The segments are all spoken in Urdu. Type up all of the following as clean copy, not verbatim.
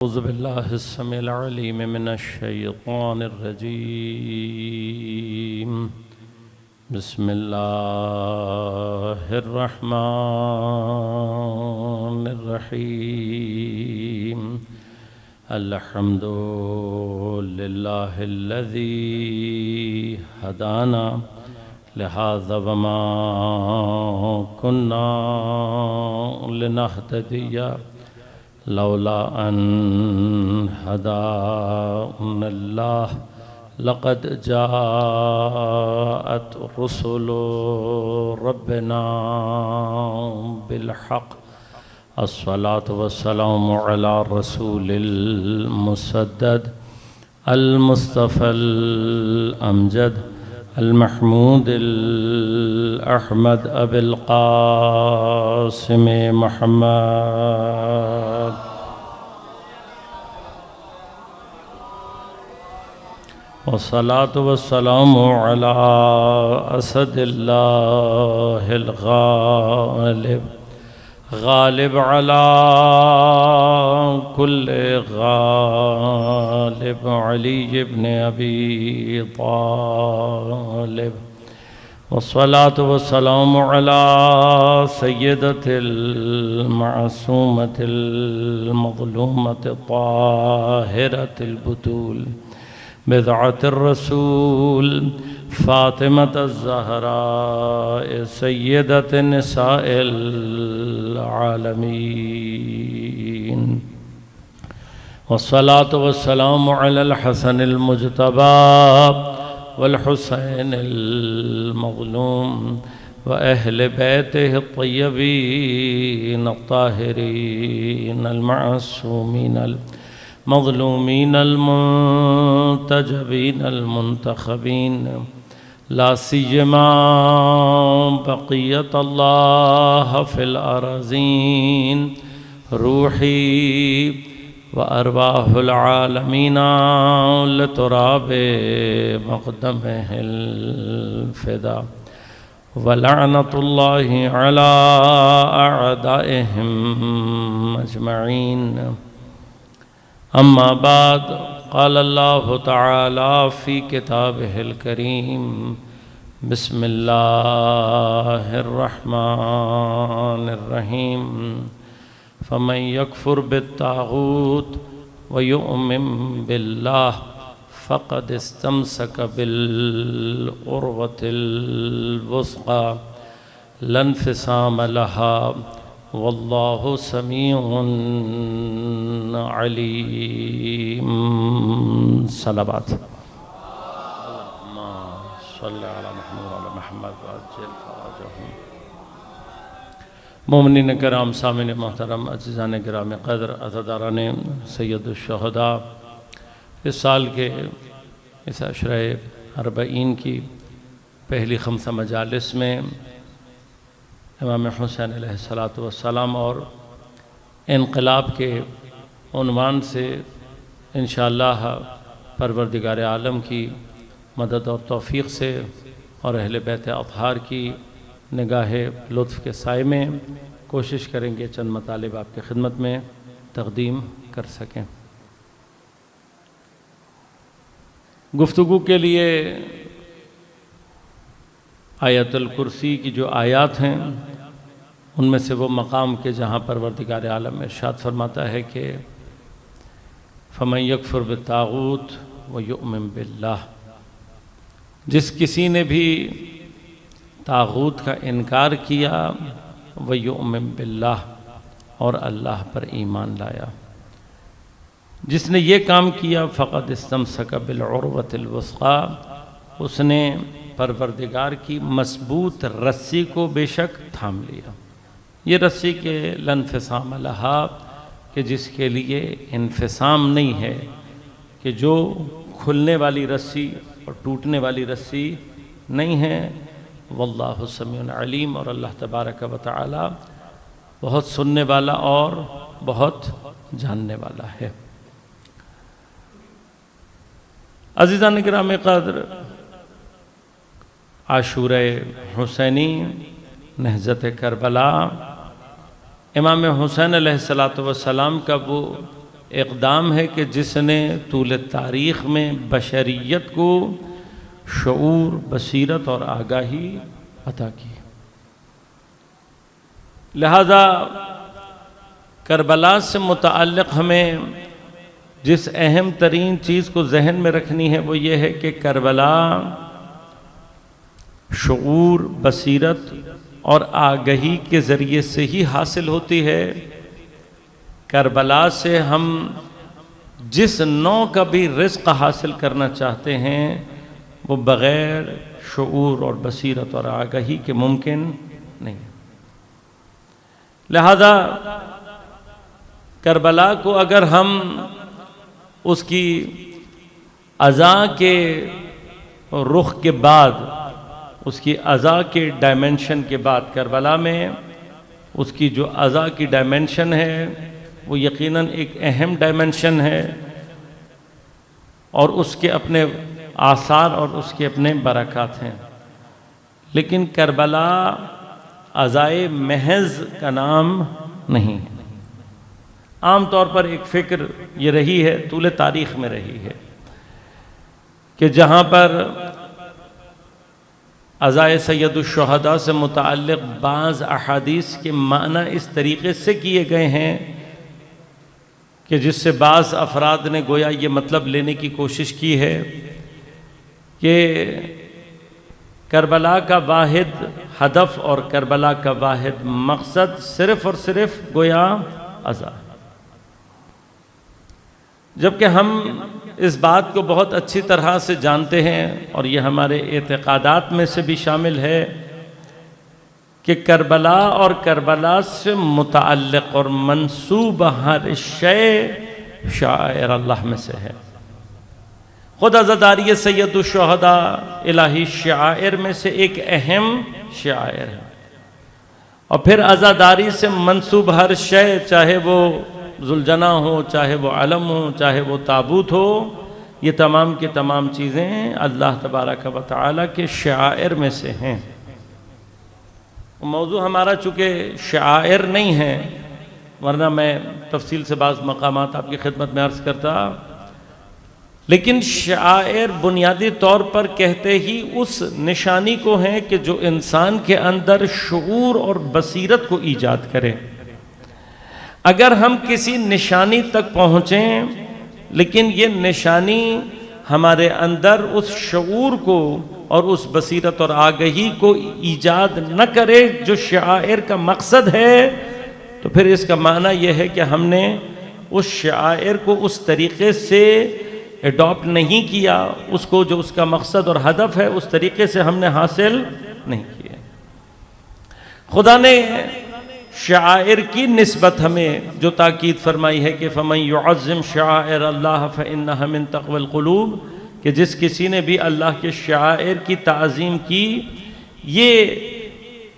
أعوذ بالله السميع العليم من الشيطان الرجيم. بسم الله الرحمن الرحيم. الحمد لله الذي هدانا لهذا وما كنا لنهتدي لولا أن هدانا الله لقد جاءت رسل ربنا بالحق. الصلاة والسلام على الرسول المسدد المصطفى الأمجد المحمود الأحمد أبي القاسم محمد والصلاة والسلام على أسد الله الغالب غالب على كل غالب علي بن أبي طالب. والصلاة والسلام على سيدة المعصومة المظلومة الطاهرة البتول بضعة الرسول فاطمة الزهراء سيدة نساء العالمين. والصلاة والسلام على الحسن المجتبى والحسين المظلوم وأهل بيته الطيبين الطاهرين المعصومين المظلومين المنتجبين المنتخبين، لا سيما بقية الله في الأراضين. روحي وأرواح العالمين لتراب مقدمه الفدا، ولعنة الله على أعدائهم أجمعين. أما بعد، قال الله تعالى في كتابه الكريم: بسم الله الرحمن الرحيم. فمن يكفر بالطاغوت ويؤمن بالله فقد استمسك بالعروة الوثقى لا انفصام لها والله سميع عليم. صلوات. اللهم صل على محمد وعلى محمد وعجل فرجهم. مومنین کرام، سامعین محترم، عزیزان گرامی قدر، عزاداران سید الشہداء، اس سال کے اس عشرہ اربعین کی پہلی خمسہ مجالس میں امام حسین علیہ السلام اور انقلاب کے عنوان سے انشاءاللہ پروردگار عالم کی مدد اور توفیق سے اور اہل بیت اطہار کی نگاہ لطف کے سائے میں کوشش کریں گے چند مطالب آپ کی خدمت میں تقدیم کر سکیں. گفتگو کے لیے آیت الکرسی کی جو آیات ہیں ان میں سے وہ مقام کے جہاں پروردگار عالم ارشاد فرماتا ہے کہ فَمَن يَكْفُرْ بِالطَّاغُوتِ وَيُؤْمِن بِاللَّهِ، جس کسی نے بھی طاغوت کا انکار کیا وَيُؤْمِن بِاللَّهِ اور اللہ پر ایمان لایا، جس نے یہ کام کیا فَقَدْ اسْتَمْسَكَ بِالْعُرْوَةِ الْوُثْقَىٰ، اس نے پروردگار کی مضبوط رسی کو بے شک تھام لیا. یہ رسی کے لانفصام لہا، کہ جس کے لیے انفصام نہیں ہے، کہ جو کھلنے والی رسی اور ٹوٹنے والی رسی نہیں ہے. واللہ سمیع علیم، اور اللہ تبارک و تعالی بہت سننے والا اور بہت جاننے والا ہے. عزیزان گرامی قدر، عاشورہ حسینی، نہضت کربلا، امام حسین علیہ السلام کا وہ اقدام ہے کہ جس نے طول تاریخ میں بشریت کو شعور، بصیرت اور آگاہی عطا کی۔ لہذا کربلا سے متعلق ہمیں جس اہم ترین چیز کو ذہن میں رکھنی ہے وہ یہ ہے کہ کربلا شعور، بصیرت اور آگہی کے ذریعے سے ہی حاصل ہوتی ہے۔ کربلا سے ہم جس نوع کا بھی رزق حاصل کرنا چاہتے ہیں وہ بغیر شعور اور بصیرت اور آگہی کے ممکن نہیں۔ لہذا کربلا کو اگر ہم اس کی اذا کے رخ کے بعد، اس کی اذا کے ڈائمنشن کے بعد، کربلا میں اس کی جو اذا کی ڈائمنشن ہے وہ یقیناً ایک اہم ڈائمنشن ہے، اور اس کے اپنے آثار اور اس کے اپنے برکات ہیں۔ لیکن کربلا ازائے محض کا نام نہیں ہے۔ عام طور پر ایک فکر یہ رہی ہے، طول تاریخ میں رہی ہے، کہ جہاں پر ازائے سید الشہداء سے متعلق بعض احادیث کے معنی اس طریقے سے کیے گئے ہیں کہ جس سے بعض افراد نے گویا یہ مطلب لینے کی کوشش کی ہے کہ کربلا کا واحد ہدف اور کربلا کا واحد مقصد صرف اور صرف گویا ازا، جبکہ ہم اس بات کو بہت اچھی طرح سے جانتے ہیں اور یہ ہمارے اعتقادات میں سے بھی شامل ہے کہ کربلا اور کربلا سے متعلق اور منسوب ہر شے شاعر اللہ میں سے ہے۔ خود عزاداری سید الشہداء الہی شاعر میں سے ایک اہم شاعر ہے، اور پھر عزاداری سے منسوب ہر شے، چاہے وہ ذوالجناح ہو، چاہے وہ علم ہو، چاہے وہ تابوت ہو، یہ تمام کی تمام چیزیں اللہ تبارک و تعالیٰ کے شعائر میں سے ہیں۔ موضوع ہمارا چونکہ شعائر نہیں ہے، ورنہ میں تفصیل سے بعض مقامات آپ کی خدمت میں عرض کرتا، لیکن شعائر بنیادی طور پر کہتے ہی اس نشانی کو ہیں کہ جو انسان کے اندر شعور اور بصیرت کو ایجاد کرے۔ اگر ہم کسی نشانی تک پہنچیں لیکن یہ نشانی ہمارے اندر اس شعور کو اور اس بصیرت اور آگہی کو ایجاد نہ کرے جو شعائر کا مقصد ہے، تو پھر اس کا معنی یہ ہے کہ ہم نے اس شعائر کو اس طریقے سے ایڈاپٹ نہیں کیا، اس کو جو اس کا مقصد اور ہدف ہے اس طریقے سے ہم نے حاصل نہیں کیا۔ خدا نے شعائر کی نسبت ہمیں جو تاکید فرمائی ہے کہ فَمَن يُعَظِّمْ شَعَائِرَ اللَّهِ فَإِنَّهَا مِن تَقْوَى الْقُلُوبِ، کہ جس کسی نے بھی اللہ کے شعائر کی تعظیم کی، یہ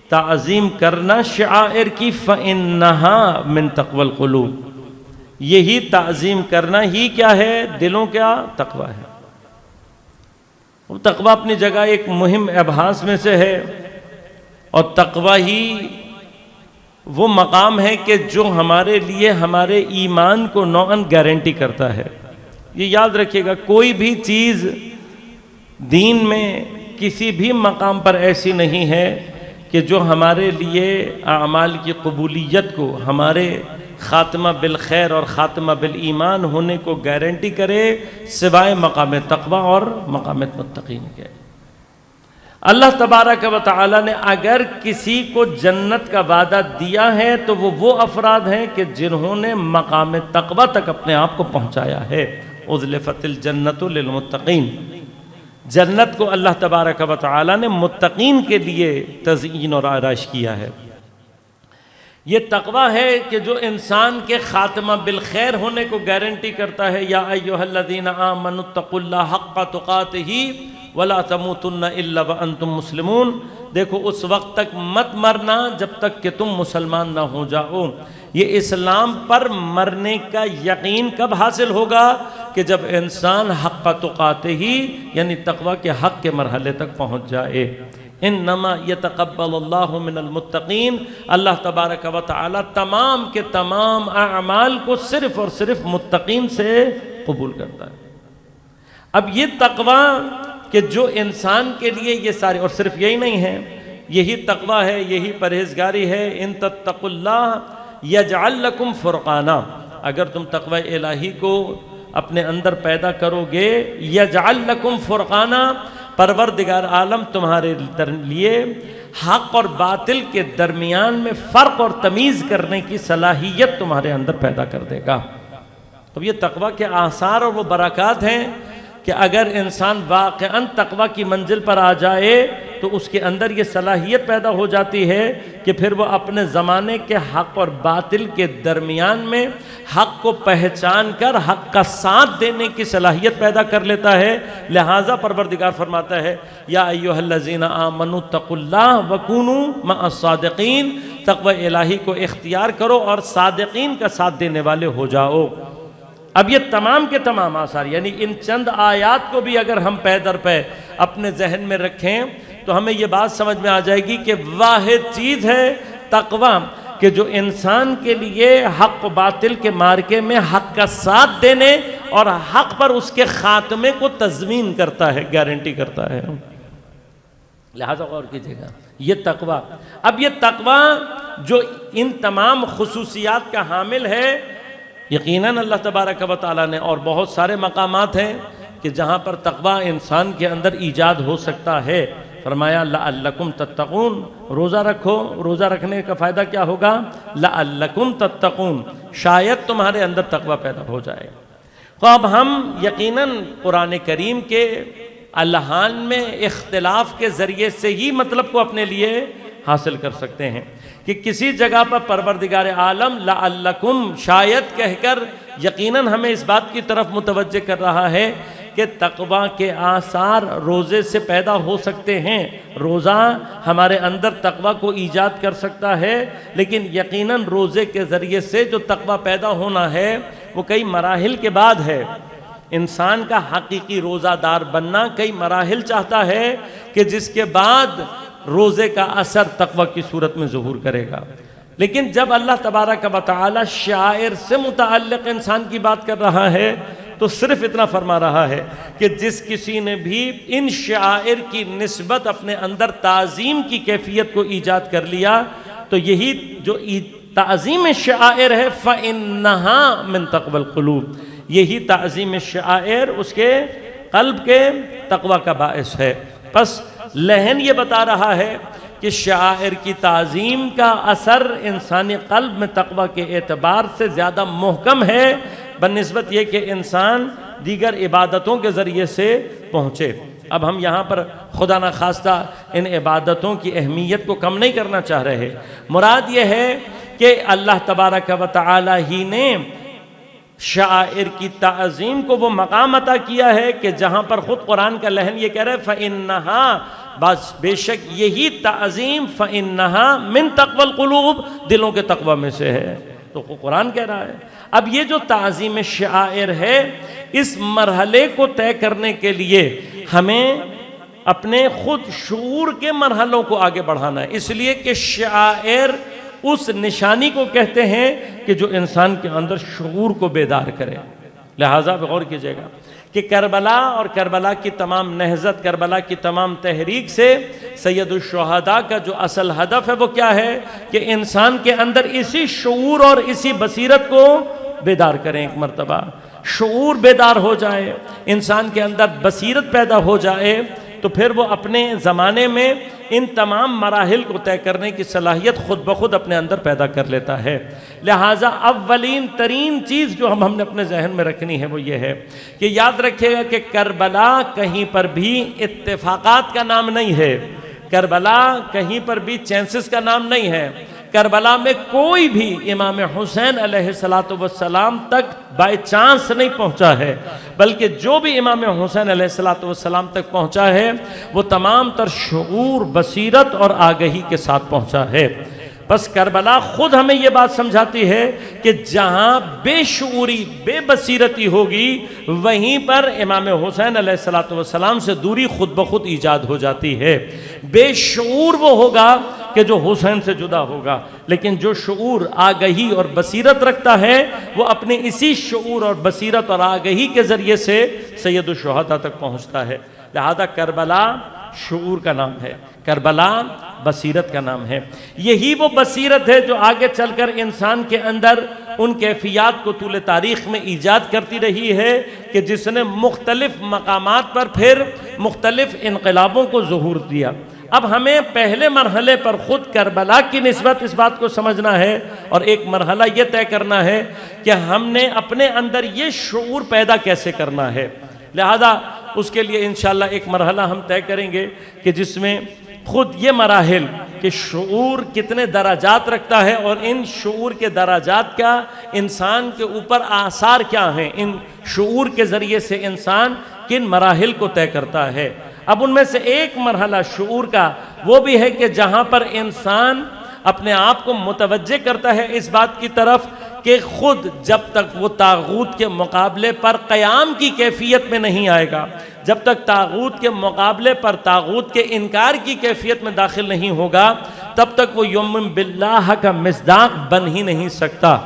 تعظیم کرنا شعائر کی فَإِنَّهَا مِن تَقْوَى الْقُلُوبِ، یہی تعظیم کرنا ہی کیا ہے؟ دلوں کا تقوی ہے۔ وہ تقوی اپنی جگہ ایک مہم ابحاث میں سے ہے، اور تقوی ہی وہ مقام ہے کہ جو ہمارے لیے ہمارے ایمان کو نوعاً گارنٹی کرتا ہے۔ یہ یاد رکھیے گا، کوئی بھی چیز دین میں کسی بھی مقام پر ایسی نہیں ہے کہ جو ہمارے لیے اعمال کی قبولیت کو، ہمارے خاتمہ بالخیر اور خاتمہ بالایمان ہونے کو گارنٹی کرے سوائے مقام تقوی اور مقام متقین کے۔ اللہ تبارک و تعالی نے اگر کسی کو جنت کا وعدہ دیا ہے تو وہ افراد ہیں کہ جنہوں نے مقام تقوی تک اپنے آپ کو پہنچایا ہے۔ اُزْلِفَتِ الْجَنَّةُ لِلْمُتَّقِينَ، جنت کو اللہ تبارک و تعالی نے متقین کے لیے تزئین اور آرائش کیا ہے۔ یہ تقوی ہے کہ جو انسان کے خاتمہ بالخیر ہونے کو گارنٹی کرتا ہے۔ یا ایھا الذین آمنوا اتقوا اللہ حق تقاتہ ولا تموتن الا وانتم مسلمون، دیکھو اس وقت تک مت مرنا جب تک کہ تم مسلمان نہ ہو جاؤ۔ یہ اسلام پر مرنے کا یقین کب حاصل ہوگا؟ کہ جب انسان حق تقاتہ ہی یعنی تقوی کے حق کے مرحلے تک پہنچ جائے۔ انما یتقبل اللہ من المتقین، اللہ تبارک و تعالی تمام کے تمام اعمال کو صرف اور صرف متقین سے قبول کرتا ہے۔ اب یہ تقوی کہ جو انسان کے لیے یہ سارے، اور صرف یہی نہیں ہے، یہی تقوی ہے، یہی پرہیزگاری ہے، ان تتقوا اللہ یجعل لکم فرقانا، اگر تم تقوی الہی کو اپنے اندر پیدا کرو گے، یجعل لکم فرقانا، پروردگار عالم تمہارے لیے حق اور باطل کے درمیان میں فرق اور تمیز کرنے کی صلاحیت تمہارے اندر پیدا کر دے گا۔ اب یہ تقوی کے آثار اور وہ برکات ہیں کہ اگر انسان واقعاً تقوی کی منزل پر آ جائے تو اس کے اندر یہ صلاحیت پیدا ہو جاتی ہے کہ پھر وہ اپنے زمانے کے حق اور باطل کے درمیان میں حق کو پہچان کر حق کا ساتھ دینے کی صلاحیت پیدا کر لیتا ہے۔ لہٰذا پروردگار فرماتا ہے یا ایھا الذین آمنوا اتقوا اللہ وکونوا مع الصادقین، تقوی الہی کو اختیار کرو اور صادقین کا ساتھ دینے والے ہو جاؤ۔ اب یہ تمام کے تمام آثار، یعنی ان چند آیات کو بھی اگر ہم پے در پے اپنے ذہن میں رکھیں تو ہمیں یہ بات سمجھ میں آ جائے گی کہ واحد چیز ہے تقوی، کہ جو انسان کے لیے حق و باطل کے مارکے میں حق کا ساتھ دینے اور حق پر اس کے خاتمے کو تضمین کرتا ہے، گارنٹی کرتا ہے۔ لہذا غور کیجیے گا، یہ تقوی، اب یہ تقوی جو ان تمام خصوصیات کا حامل ہے، یقیناً اللہ تبارک و تعالیٰ نے، اور بہت سارے مقامات ہیں کہ جہاں پر تقوی انسان کے اندر ایجاد ہو سکتا ہے۔ فرمایا لعلکم تتقون، روزہ رکھو، روزہ رکھنے کا فائدہ کیا ہوگا؟ لعلکم تتقون، شاید تمہارے اندر تقوی پیدا ہو جائے۔ تو اب ہم یقیناً قرآن کریم کے الحان میں اختلاف کے ذریعے سے ہی مطلب کو اپنے لیے حاصل کر سکتے ہیں کہ کسی جگہ پر پروردگار عالم لعلکم شاید کہہ کر یقیناً ہمیں اس بات کی طرف متوجہ کر رہا ہے کہ تقوی کے آثار روزے سے پیدا ہو سکتے ہیں، روزہ ہمارے اندر تقوی کو ایجاد کر سکتا ہے، لیکن یقیناً روزے کے ذریعے سے جو تقوی پیدا ہونا ہے وہ کئی مراحل کے بعد ہے۔ انسان کا حقیقی روزہ دار بننا کئی مراحل چاہتا ہے کہ جس کے بعد روزے کا اثر تقوی کی صورت میں ظہور کرے گا۔ لیکن جب اللہ تبارک و تعالی شاعر سے متعلق انسان کی بات کر رہا ہے تو صرف اتنا فرما رہا ہے کہ جس کسی نے بھی ان شاعر کی نسبت اپنے اندر تعظیم کی کیفیت کو ایجاد کر لیا تو یہی جو تعظیم شاعر ہے فَإِنَّهَا مِن تَقْوَى الْقُلُوبِ، یہی تعظیم شاعر اس کے قلب کے تقوی کا باعث ہے۔ پس لہن یہ بتا رہا ہے کہ شاعر کی تعظیم کا اثر انسانی قلب میں تقوی کے اعتبار سے زیادہ محکم ہے بنسبت یہ کہ انسان دیگر عبادتوں کے ذریعے سے پہنچے۔ اب ہم یہاں پر خدا نخواستہ ان عبادتوں کی اہمیت کو کم نہیں کرنا چاہ رہے، مراد یہ ہے کہ اللہ تبارک و تعالی ہی نے شاعر کی تعظیم کو وہ مقام عطا کیا ہے کہ جہاں پر خود قرآن کا لہن یہ کہہ رہے فَإِنَّهَا، بس بے شک یہی تعظیم فَإِنَّهَا مِن تَقْوَى الْقُلُوبِ، دلوں کے تقوی میں سے ہے، تو قرآن کہہ رہا ہے۔ اب یہ جو تعظیم شاعر ہے اس مرحلے کو طے کرنے کے لیے ہمیں اپنے خود شعور کے مرحلوں کو آگے بڑھانا ہے، اس لیے کہ شاعر اس نشانی کو کہتے ہیں کہ جو انسان کے اندر شعور کو بیدار کرے۔ لہٰذا غور کیجیے گا کہ کربلا اور کربلا کی تمام نہضت، کربلا کی تمام تحریک سے سید الشہداء کا جو اصل ہدف ہے وہ کیا ہے کہ انسان کے اندر اسی شعور اور اسی بصیرت کو بیدار کریں۔ ایک مرتبہ شعور بیدار ہو جائے، انسان کے اندر بصیرت پیدا ہو جائے تو پھر وہ اپنے زمانے میں ان تمام مراحل کو طے کرنے کی صلاحیت خود بخود اپنے اندر پیدا کر لیتا ہے۔ لہٰذا اولین ترین چیز جو ہم نے اپنے ذہن میں رکھنی ہے وہ یہ ہے کہ یاد رکھیے گا کہ کربلا کہیں پر بھی اتفاقات کا نام نہیں ہے، کربلا کہیں پر بھی چانسز کا نام نہیں ہے، کربلا میں کوئی بھی امام حسین علیہ السلام تک بائی چانس نہیں پہنچا ہے، بلکہ جو بھی امام حسین علیہ السلام تک پہنچا ہے وہ تمام تر شعور، بصیرت اور آگہی کے ساتھ پہنچا ہے۔ بس کربلا خود ہمیں یہ بات سمجھاتی ہے کہ جہاں بے شعوری بے بصیرتی ہوگی وہیں پر امام حسین علیہ السلام سے دوری خود بخود ایجاد ہو جاتی ہے۔ بے شعور وہ ہوگا کہ جو حسین سے جدا ہوگا، لیکن جو شعور آگہی اور بصیرت رکھتا ہے وہ اپنے اسی شعور اور بصیرت اور آگہی کے ذریعے سے سید الشہداء تک پہنچتا ہے۔ لہذا کربلا شعور کا نام ہے، کربلا بصیرت کا نام ہے۔ یہی وہ بصیرت ہے جو آگے چل کر انسان کے اندر ان کیفیات کو طول تاریخ میں ایجاد کرتی رہی ہے کہ جس نے مختلف مقامات پر پھر مختلف انقلابوں کو ظہور دیا۔ اب ہمیں پہلے مرحلے پر خود کربلا کی نسبت اس بات کو سمجھنا ہے، اور ایک مرحلہ یہ طے کرنا ہے کہ ہم نے اپنے اندر یہ شعور پیدا کیسے کرنا ہے۔ لہذا اس کے لیے انشاءاللہ ایک مرحلہ ہم طے کریں گے کہ جس میں خود یہ مراحل کہ شعور کتنے درجات رکھتا ہے اور ان شعور کے درجات کا انسان کے اوپر آثار کیا ہیں، ان شعور کے ذریعے سے انسان کن مراحل کو طے کرتا ہے۔ اب ان میں سے ایک مرحلہ شعور کا وہ بھی ہے کہ جہاں پر انسان اپنے آپ کو متوجہ کرتا ہے اس بات کی طرف کہ خود جب تک وہ طاغوت کے مقابلے پر قیام کی کیفیت میں نہیں آئے گا، جب تک طاغوت کے مقابلے پر طاغوت کے انکار کی کیفیت میں داخل نہیں ہوگا، تب تک وہ یؤمن باللہ کا مصداق بن ہی نہیں سکتا۔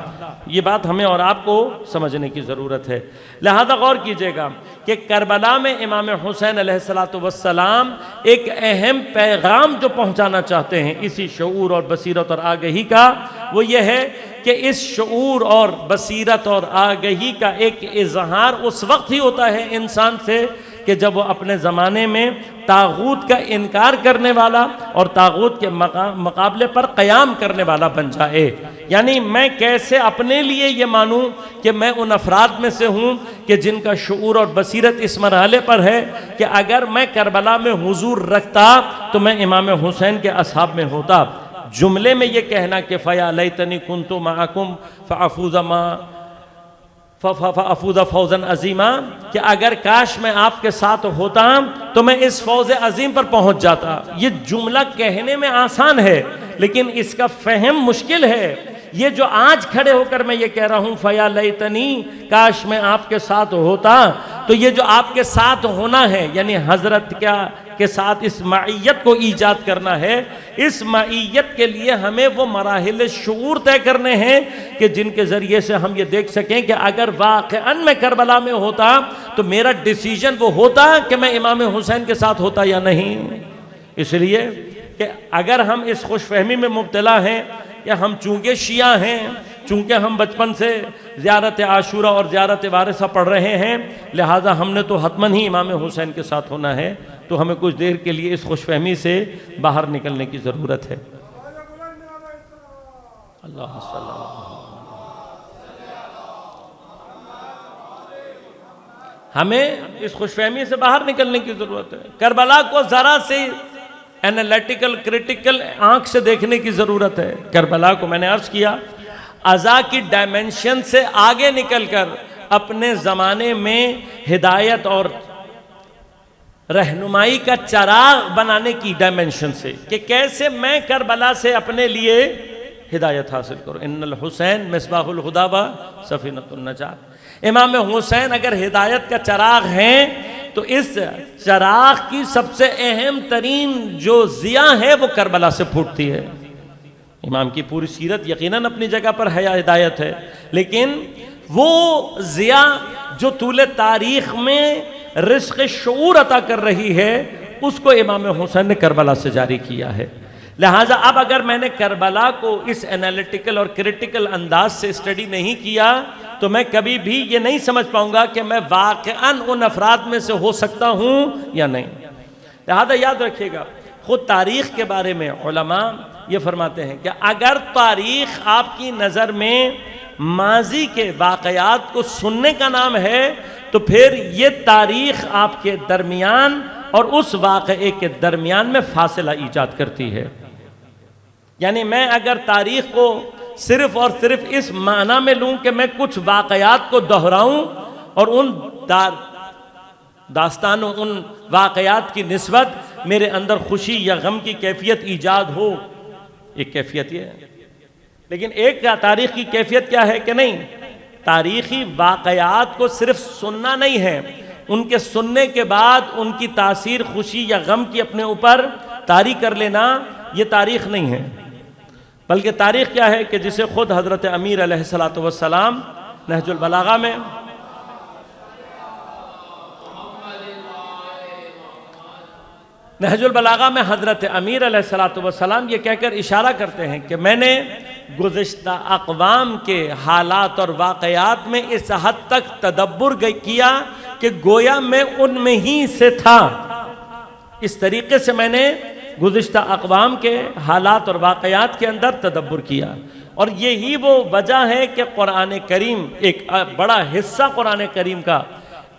یہ بات ہمیں اور آپ کو سمجھنے کی ضرورت ہے۔ لہذا غور کیجئے گا کہ کربلا میں امام حسین علیہ السلام ایک اہم پیغام جو پہنچانا چاہتے ہیں اسی شعور اور بصیرت اور آگہی کا، وہ یہ ہے کہ اس شعور اور بصیرت اور آگہی کا ایک اظہار اس وقت ہی ہوتا ہے انسان سے کہ جب وہ اپنے زمانے میں طاغوت کا انکار کرنے والا اور طاغوت کے مقابلے پر قیام کرنے والا بن جائے۔ یعنی میں کیسے اپنے لیے یہ مانوں کہ میں ان افراد میں سے ہوں کہ جن کا شعور اور بصیرت اس مرحلے پر ہے کہ اگر میں کربلا میں حضور رکھتا تو میں امام حسین کے اصحاب میں ہوتا۔ جملے میں یہ کہنا کہ فَيَا لَيْتَنِي كُنْتُ مَعَكُمْ فَأَفُوزَ فَوْزًا عَظِيمًا، کہ اگر کاش میں آپ کے ساتھ ہوتا تو میں اس فوز عظیم پر پہنچ جاتا۔ یہ جملہ کہنے میں آسان ہے لیکن اس کا فہم مشکل ہے۔ یہ جو آج کھڑے ہو کر میں یہ کہہ رہا ہوں فَيَا لَيْتَنِي، کاش میں آپ کے ساتھ ہوتا، تو یہ جو آپ کے ساتھ ہونا ہے یعنی حضرت کے ساتھ اس معیت کو ایجاد کرنا ہے۔ اس معیت کے لیے ہمیں وہ مراحل شعور طے کرنے ہیں کہ جن کے ذریعے سے ہم یہ دیکھ سکیں کہ اگر واقعاً میں کربلا میں ہوتا تو میرا ڈیسیجن وہ ہوتا کہ میں امام حسین کے ساتھ ہوتا یا نہیں۔ اس لیے کہ اگر ہم اس خوش فہمی میں مبتلا ہیں کہ ہم چونکہ شیعہ ہیں، چونکہ ہم بچپن سے زیارت عاشورہ اور زیارت وارثہ پڑھ رہے ہیں، لہٰذا ہم نے تو حتماً ہی امام حسین کے ساتھ ہونا ہے، تو ہمیں کچھ دیر کے لیے اس خوش فہمی سے باہر نکلنے کی ضرورت ہے۔ اللہ صلی اللہ علیہ وسلم۔ ہمیں اس خوش فہمی سے باہر نکلنے کی ضرورت ہے۔ کربلا کو ذرا سے انالیٹیکل کریٹیکل آنکھ سے دیکھنے کی ضرورت ہے۔ کربلا کو میں نے عرض کیا عزا کی ڈائمنشن سے آگے نکل کر اپنے زمانے میں ہدایت اور رہنمائی کا چراغ بنانے کی ڈائمنشن سے کہ کیسے میں کربلا سے اپنے لیے ہدایت حاصل کروں۔ ان الحسین مصباح الہدی و سفینۃ النجات۔ امام حسین اگر ہدایت کا چراغ ہیں تو اس چراغ کی سب سے اہم ترین جو ضیاء ہے وہ کربلا سے پھوٹتی ہے۔ امام کی پوری سیرت یقیناً اپنی جگہ پر ہے ہدایت ہے، لیکن وہ ضیاء جو طول تاریخ میں رزق شعور عطا کر رہی ہے اس کو امام حسین نے کربلا سے جاری کیا ہے۔ لہٰذا اب اگر میں نے کربلا کو اس انالیٹیکل اور کریٹیکل انداز سے اسٹڈی نہیں کیا تو میں کبھی بھی یہ نہیں سمجھ پاؤں گا کہ میں واقعاً ان افراد میں سے ہو سکتا ہوں یا نہیں۔ لہذا یاد رکھیے گا، خود تاریخ کے بارے میں علماء یہ فرماتے ہیں کہ اگر تاریخ آپ کی نظر میں ماضی کے واقعات کو سننے کا نام ہے تو پھر یہ تاریخ آپ کے درمیان اور اس واقعے کے درمیان میں فاصلہ ایجاد کرتی ہے۔ یعنی میں اگر تاریخ کو صرف اور صرف اس معنی میں لوں کہ میں کچھ واقعات کو دہراؤں اور ان داستانوں ان واقعات کی نسبت میرے اندر خوشی یا غم کی کیفیت ایجاد ہو، ایک کیفیت یہ ہے. لیکن ایک تاریخ کی کیفیت کیا ہے کہ نہیں، تاریخی واقعات کو صرف سننا نہیں ہے، ان کے سننے کے بعد ان کی تاثیر خوشی یا غم کی اپنے اوپر طاری کر لینا، یہ تاریخ نہیں ہے. بلکہ تاریخ کیا ہے کہ جسے خود حضرت امیر علیہ السلام نہج البلاغہ میں حضرت امیر علیہ السلام یہ کہہ کر اشارہ کرتے ہیں کہ میں نے گزشتہ اقوام کے حالات اور واقعات میں اس حد تک تدبر کیا کہ گویا میں ان میں ہی سے تھا. اس طریقے سے میں نے گزشتہ اقوام کے حالات اور واقعات کے اندر تدبر کیا. اور یہی وہ وجہ ہے کہ قرآن کریم، ایک بڑا حصہ قرآن کریم کا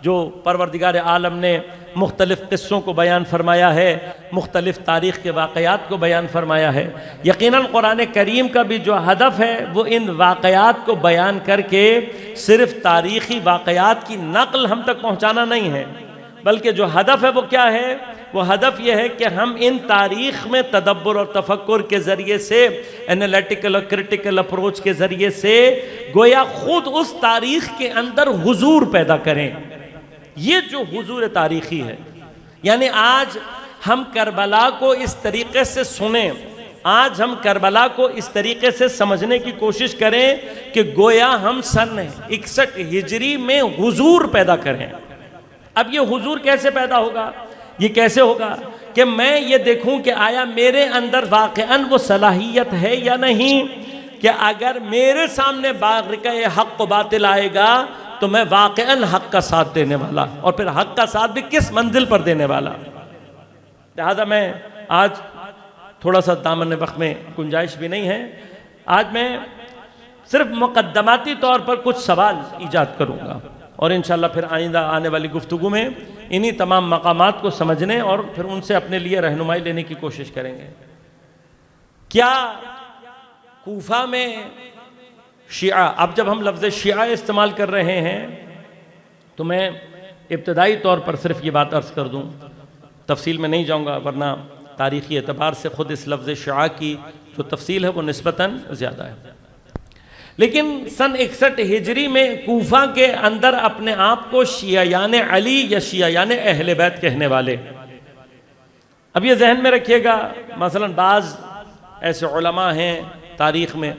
جو پروردگار عالم نے مختلف قصوں کو بیان فرمایا ہے، مختلف تاریخ کے واقعات کو بیان فرمایا ہے. یقیناً قرآن کریم کا بھی جو ہدف ہے وہ ان واقعات کو بیان کر کے صرف تاریخی واقعات کی نقل ہم تک پہنچانا نہیں ہے، بلکہ جو ہدف ہے وہ کیا ہے؟ وہ ہدف یہ ہے کہ ہم ان تاریخ میں تدبر اور تفکر کے ذریعے سے، انالیٹیکل اور کرٹیکل اپروچ کے ذریعے سے گویا خود اس تاریخ کے اندر حضور پیدا کریں. یہ جو حضور تاریخی ہے، یعنی آج ہم کربلا کو اس طریقے سے سنیں، آج ہم کربلا کو اس طریقے سے سمجھنے کی کوشش کریں کہ گویا ہم سن 61 ہجری میں حضور پیدا کریں. اب یہ حضور کیسے پیدا ہوگا؟ یہ کیسے ہوگا کہ میں یہ دیکھوں کہ آیا میرے اندر واقعاً وہ صلاحیت ہے یا نہیں کہ اگر میرے سامنے بارقہ حق و باطل آئے گا تو میں واقعاً حق کا ساتھ دینے والا، اور پھر حق کا ساتھ بھی کس منزل پر دینے والا. لہذا میں آج تھوڑا سا دامن وقت میں گنجائش بھی نہیں ہے، آج میں صرف مقدماتی طور پر کچھ سوال ایجاد کروں گا، اور انشاءاللہ پھر آئندہ آنے والی گفتگو میں انہی تمام مقامات کو سمجھنے اور پھر ان سے اپنے لیے رہنمائی لینے کی کوشش کریں گے. کیا کوفہ میں شیعہ، اب جب ہم لفظ شیعہ استعمال کر رہے ہیں تو میں ابتدائی طور پر صرف یہ بات عرض کر دوں، تفصیل میں نہیں جاؤں گا ورنہ تاریخی اعتبار سے خود اس لفظ شیعہ کی جو تفصیل ہے وہ نسبتاً زیادہ ہے. لیکن سن 61 ہجری میں کوفہ کے اندر اپنے آپ کو شیعیان علی یا شیعیان اہل بیت کہنے والے، اب یہ ذہن میں رکھیے گا، مثلا بعض ایسے علماء ہیں تاریخ میں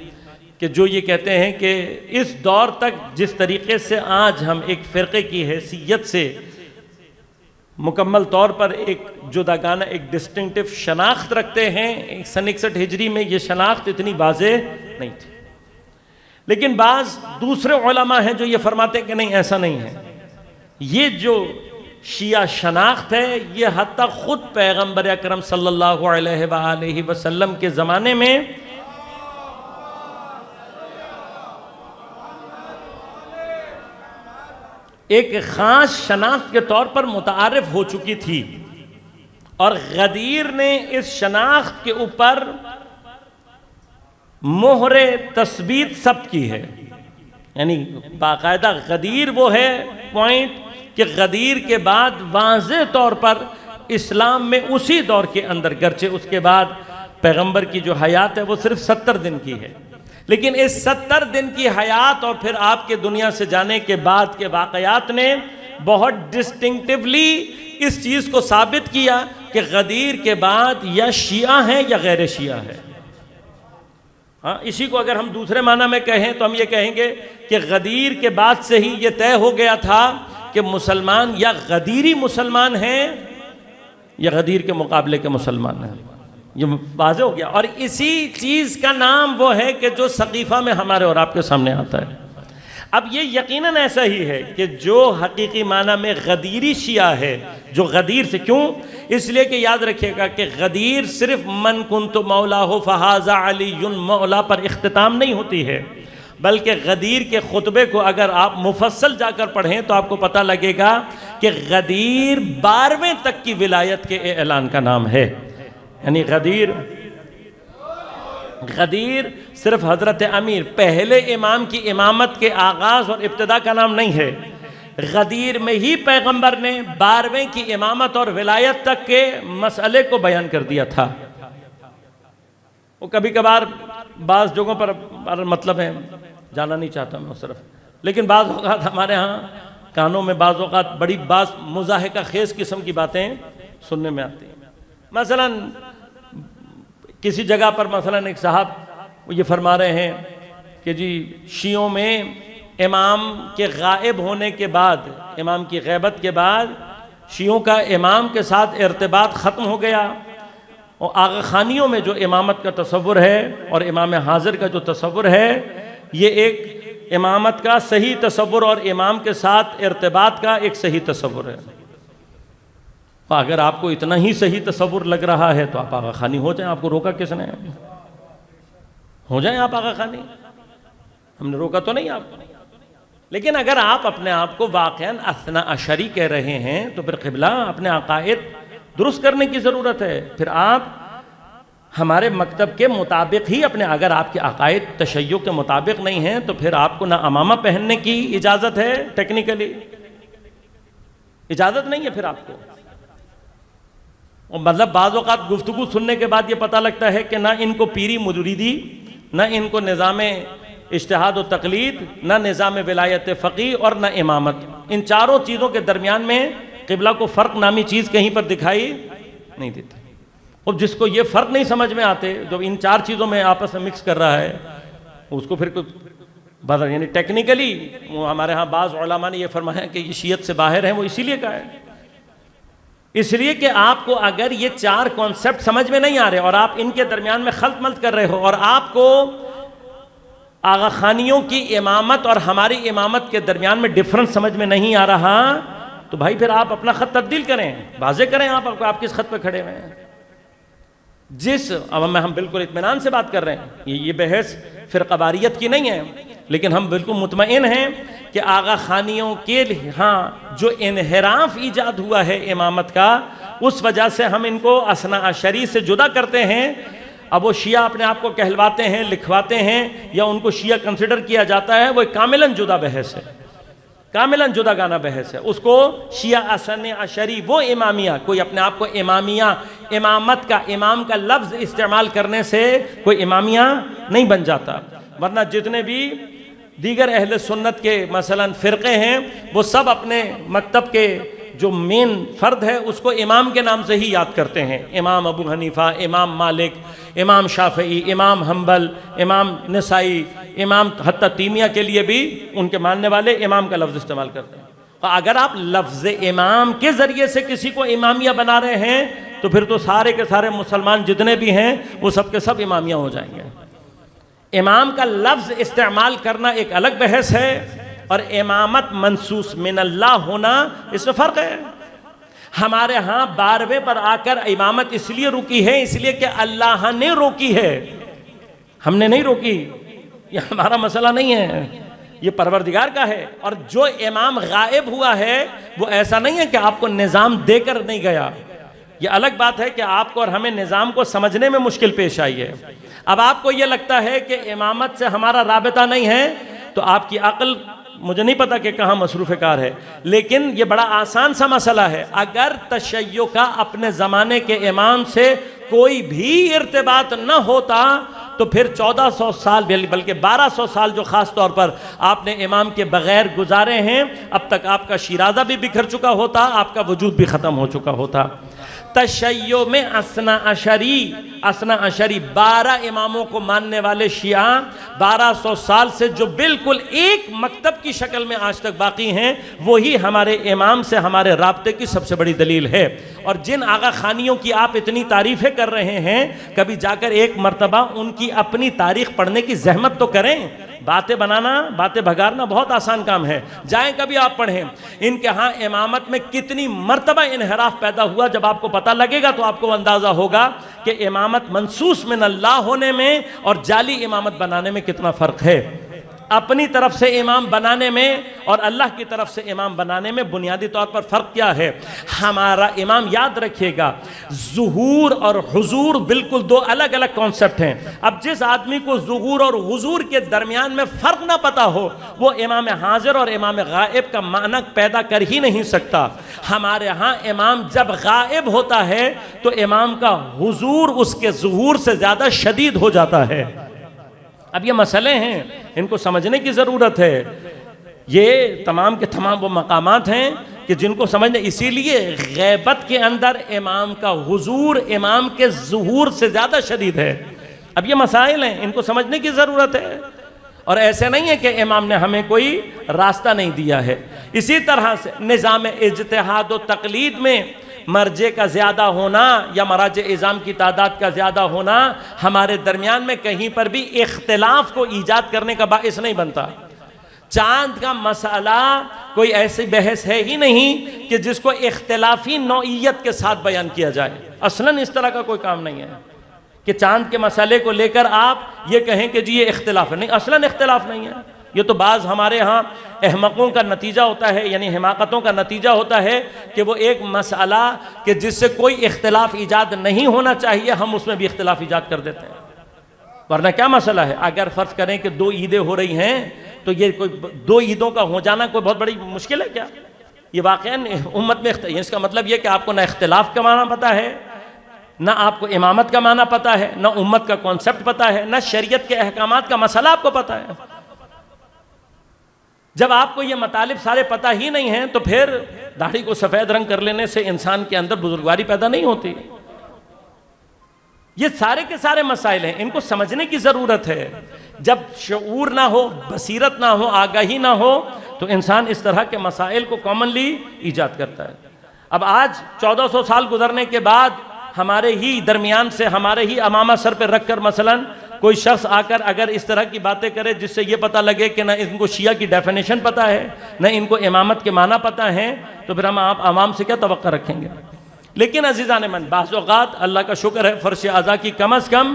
کہ جو یہ کہتے ہیں کہ اس دور تک جس طریقے سے آج ہم ایک فرقے کی حیثیت سے مکمل طور پر ایک جداگانہ ایک ڈسٹنکٹیو شناخت رکھتے ہیں، سن 61 ہجری میں یہ شناخت اتنی واضح نہیں تھی. لیکن بعض دوسرے علماء ہیں جو یہ فرماتے ہیں کہ نہیں، ایسا نہیں ہے. یہ جو شیعہ شناخت ہے یہ حتیٰ خود پیغمبر اکرم صلی اللہ علیہ وآلہ وسلم کے زمانے میں ایک خاص شناخت کے طور پر متعارف ہو چکی تھی، اور غدیر نے اس شناخت کے اوپر مہر تثبیت ثبت کی ہے. یعنی باقاعدہ غدیر وہ ہے پوائنٹ کہ غدیر کے بعد واضح طور پر اسلام میں اسی دور کے اندر، گرچہ اس کے بعد پیغمبر کی جو حیات ہے وہ صرف 70 دن کی ہے، لیکن اس 70 دن کی حیات اور پھر آپ کے دنیا سے جانے کے بعد کے واقعات نے بہت ڈسٹنکٹیولی اس چیز کو ثابت کیا کہ غدیر کے بعد یا شیعہ ہیں یا غیر شیعہ ہے. ہاں، اسی کو اگر ہم دوسرے معنی میں کہیں تو ہم یہ کہیں گے کہ غدیر کے بعد سے ہی یہ طے ہو گیا تھا کہ مسلمان یا غدیری مسلمان ہیں یا غدیر کے مقابلے کے مسلمان ہیں. یہ واضح ہو گیا، اور اسی چیز کا نام وہ ہے کہ جو سقیفہ میں ہمارے اور آپ کے سامنے آتا ہے. اب یہ یقیناً ایسا ہی ہے کہ جو حقیقی معنی میں غدیری شیعہ ہے، جو غدیر سے، کیوں؟ اس لیے کہ یاد رکھیے گا کہ غدیر صرف من کنت مولا ہو فہذا علی مولا پر اختتام نہیں ہوتی ہے، بلکہ غدیر کے خطبے کو اگر آپ مفصل جا کر پڑھیں تو آپ کو پتہ لگے گا کہ غدیر 12ویں تک کی ولایت کے اعلان کا نام ہے. یعنی غدیر صرف حضرت امیر پہلے امام کی امامت کے آغاز اور ابتدا کا نام نہیں ہے. غدیر میں ہی پیغمبر نے 12ویں کی امامت اور ولایت تک کے مسئلے کو بیان کر دیا تھا. وہ کبھی کبھار بعض جگہوں پر مطلب ہے، جانا نہیں چاہتا میں اس طرف، لیکن بعض اوقات ہمارے ہاں کانوں میں بعض اوقات بڑی بعض مضاحکہ خیز قسم کی باتیں سننے میں آتی ہیں۔ مثلا کسی جگہ پر مثلا ایک صاحب وہ یہ فرما رہے ہیں کہ جی شیعوں میں امام کے غائب ہونے کے بعد، امام کی غیبت کے بعد شیعوں کا امام کے ساتھ ارتباط ختم ہو گیا، اور آغا خانیوں میں جو امامت کا تصور ہے اور امام حاضر کا جو تصور ہے، یہ ایک امامت کا صحیح تصور اور امام کے ساتھ ارتباط کا ایک صحیح تصور ہے۔ اگر آپ کو اتنا ہی صحیح تصور لگ رہا ہے تو آپ آغا خانی ہو جائیں، آپ کو روکا کس نے؟ ہو جائیں آپ آغا خانی، ہم نے روکا تو نہیں آپ کو۔ لیکن اگر آپ اپنے آپ کو واقعاً اثنا عشری کہہ رہے ہیں تو پھر قبلہ اپنے عقائد درست کرنے کی ضرورت ہے۔ پھر آپ ہمارے مکتب کے مطابق ہی اپنے، اگر آپ کے عقائد تشیع کے مطابق نہیں ہیں تو پھر آپ کو نہ امامہ پہننے کی اجازت ہے، ٹیکنیکلی اجازت نہیں ہے پھر آپ کو۔ اور مطلب بعض اوقات گفتگو سننے کے بعد یہ پتہ لگتا ہے کہ نہ ان کو پیری مریدی، نہ ان کو نظام اجتہاد و تقلید، نہ نظام ولایت فقیہ اور نہ امامت، ان چاروں چیزوں کے درمیان میں قبلہ کو فرق نامی چیز کہیں پر دکھائی نہیں دیتی۔ اور جس کو یہ فرق نہیں سمجھ میں آتے، جو ان چار چیزوں میں آپس میں مکس کر رہا ہے، اس کو پھر بدل، یعنی ٹیکنیکلی ہمارے ہاں بعض علماء نے یہ فرمایا کہ یہ شیعت سے باہر ہیں، وہ اسی لیے کہا ہے، اس لیے کہ آپ کو اگر یہ چار کانسیپٹ سمجھ میں نہیں آ رہے اور آپ ان کے درمیان میں خلط ملط کر رہے ہو، اور آپ کو آغا خانیوں کی امامت اور ہماری امامت کے درمیان میں ڈفرنس سمجھ میں نہیں آ رہا، تو بھائی پھر آپ اپنا خط تبدیل کریں، واضح کریں آپ کس خط پہ کھڑے ہوئے ہیں۔ اب ہم بالکل اطمینان سے بات کر رہے ہیں، یہ بحث فرقہ واریت کی نہیں ہے، لیکن ہم بالکل مطمئن ہیں کہ آغا خانیوں کے ہاں جو انحراف ایجاد ہوا ہے امامت کا، اس وجہ سے ہم ان کو اثنا عشری سے جدا کرتے ہیں۔ اب وہ شیعہ اپنے آپ کو کہلواتے ہیں، لکھواتے ہیں، یا ان کو شیعہ کنسیڈر کیا جاتا ہے، وہ کاملاً جدا بحث ہے، کاملاً جدا گانا بحث ہے۔ اس کو شیعہ اثنا عشری، وہ امامیہ، کوئی اپنے آپ کو امامیہ، امامت کا، امام کا لفظ استعمال کرنے سے کوئی امامیہ نہیں بن جاتا، ورنہ جتنے بھی دیگر اہل سنت کے مثلا فرقے ہیں، وہ سب اپنے مکتب کے جو مین فرد ہے اس کو امام کے نام سے ہی یاد کرتے ہیں، امام ابو حنیفہ، امام مالک، امام شافعی، امام حنبل، امام نسائی، امام، حتیٰ تیمیہ کے لیے بھی ان کے ماننے والے امام کا لفظ استعمال کرتے ہیں۔ اگر آپ لفظ امام کے ذریعے سے کسی کو امامیہ بنا رہے ہیں تو پھر تو سارے کے سارے مسلمان جتنے بھی ہیں وہ سب کے سب امامیہ ہو جائیں گے۔ امام کا لفظ استعمال کرنا ایک الگ بحث ہے، اور امامت منصوص من اللہ ہونا، اس میں فرق ہے۔ ہمارے ہاں 12ویں پر آ کر امامت اس لیے روکی ہے، اس لیے کہ اللہ نے روکی ہے، ہم نے نہیں روکی، یہ ہمارا مسئلہ نہیں ہے، یہ پروردگار کا ہے۔ اور جو امام غائب ہوا ہے وہ ایسا نہیں ہے کہ آپ کو نظام دے کر نہیں گیا، یہ الگ بات ہے کہ آپ کو اور ہمیں نظام کو سمجھنے میں مشکل پیش آئی ہے۔ اب آپ کو یہ لگتا ہے کہ امامت سے ہمارا رابطہ نہیں ہے، تو آپ کی عقل مجھے نہیں پتا کہ کہاں مصروف کار ہے، لیکن یہ بڑا آسان سا مسئلہ ہے۔ اگر تشیع کا اپنے زمانے کے امام سے کوئی بھی ارتباط نہ ہوتا تو پھر 1400 سال بلکہ 1200 سال جو خاص طور پر آپ نے امام کے بغیر گزارے ہیں، اب تک آپ کا شیرازہ بھی بکھر چکا ہوتا، آپ کا وجود بھی ختم ہو چکا ہوتا۔ تشیع میں اثنا عشری 12 اماموں کو ماننے والے شیعہ 1200 سال سے جو بالکل ایک مکتب کی شکل میں آج تک باقی ہیں، وہی ہمارے امام سے ہمارے رابطے کی سب سے بڑی دلیل ہے۔ اور جن آغا خانیوں کی آپ اتنی تعریفیں کر رہے ہیں، کبھی جا کر ایک مرتبہ ان کی اپنی تاریخ پڑھنے کی زحمت تو کریں۔ باتیں بنانا، باتیں بھگارنا بہت آسان کام ہے، جائیں کبھی آپ پڑھیں ان کے ہاں امامت میں کتنی مرتبہ انحراف پیدا ہوا۔ جب آپ کو پتہ لگے گا تو آپ کو اندازہ ہوگا کہ امامت منصوص من اللہ ہونے میں اور جعلی امامت بنانے میں کتنا فرق ہے۔ اپنی طرف سے امام بنانے میں اور اللہ کی طرف سے امام بنانے میں بنیادی طور پر فرق کیا ہے؟ ہمارا امام، یاد رکھیے گا، ظہور اور حضور بالکل دو الگ الگ کانسیپٹ ہیں۔ اب جس آدمی کو ظہور اور حضور کے درمیان میں فرق نہ پتا ہو، وہ امام حاضر اور امام غائب کا معنی پیدا کر ہی نہیں سکتا۔ ہمارے ہاں امام جب غائب ہوتا ہے تو امام کا حضور اس کے ظہور سے زیادہ شدید ہو جاتا ہے۔ اب یہ مسئلے ہیں، ان کو سمجھنے کی ضرورت ہے۔ یہ تمام کے تمام وہ مقامات ہیں کہ جن کو سمجھنے، اسی لیے غیبت کے اندر امام کا حضور امام کے ظہور سے زیادہ شدید ہے۔ اب یہ مسائل ہیں، ان کو سمجھنے کی ضرورت ہے، اور ایسے نہیں ہے کہ امام نے ہمیں کوئی راستہ نہیں دیا ہے۔ اسی طرح سے نظام اجتہاد و تقلید میں مرجع کا زیادہ ہونا یا مراجع اعظام کی تعداد کا زیادہ ہونا ہمارے درمیان میں کہیں پر بھی اختلاف کو ایجاد کرنے کا باعث نہیں بنتا۔ چاند کا مسئلہ کوئی ایسی بحث ہے ہی نہیں کہ جس کو اختلافی نوعیت کے ساتھ بیان کیا جائے۔ اصلاً اس طرح کا کوئی کام نہیں ہے کہ چاند کے مسئلے کو لے کر آپ یہ کہیں کہ جی یہ اختلاف ہے، نہیں، اصلاً اختلاف نہیں ہے۔ یہ تو بعض ہمارے ہاں احمقوں کا نتیجہ ہوتا ہے، یعنی حماقتوں کا نتیجہ ہوتا ہے کہ وہ ایک مسئلہ کہ جس سے کوئی اختلاف ایجاد نہیں ہونا چاہیے، ہم اس میں بھی اختلاف ایجاد کر دیتے ہیں۔ ورنہ کیا مسئلہ ہے؟ اگر فرض کریں کہ دو عیدیں ہو رہی ہیں تو یہ کوئی دو عیدوں کا ہو جانا کوئی بہت بڑی مشکل ہے کیا؟ یہ واقعاً امت میں اس کا مطلب یہ کہ آپ کو نہ اختلاف کا معنی پتہ ہے، نہ آپ کو امامت کا معنی پتہ ہے، نہ امت کا کانسیپٹ پتہ ہے، نہ شریعت کے احکامات کا مسئلہ آپ کو پتہ ہے۔ جب آپ کو یہ مطالب سارے پتہ ہی نہیں ہیں تو پھر داڑھی کو سفید رنگ کر لینے سے انسان کے اندر بزرگواری پیدا نہیں ہوتی۔ یہ سارے کے سارے مسائل ہیں، ان کو سمجھنے کی ضرورت ہے۔ جب شعور نہ ہو، بصیرت نہ ہو، آگاہی نہ ہو تو انسان اس طرح کے مسائل کو کامنلی ایجاد کرتا ہے۔ اب آج 1400 سال گزرنے کے بعد ہمارے ہی درمیان سے ہمارے ہی امامہ سر پہ رکھ کر مثلاً کوئی شخص آ کر اگر اس طرح کی باتیں کرے جس سے یہ پتہ لگے کہ نہ ان کو شیعہ کی ڈیفینیشن پتہ ہے، نہ ان کو امامت کے معنی پتہ ہیں، تو پھر ہم آپ عوام سے کیا توقع رکھیں گے؟ لیکن عزیزان من، بعض اوقات اللہ کا شکر ہے فرش اعضاء کی کم از کم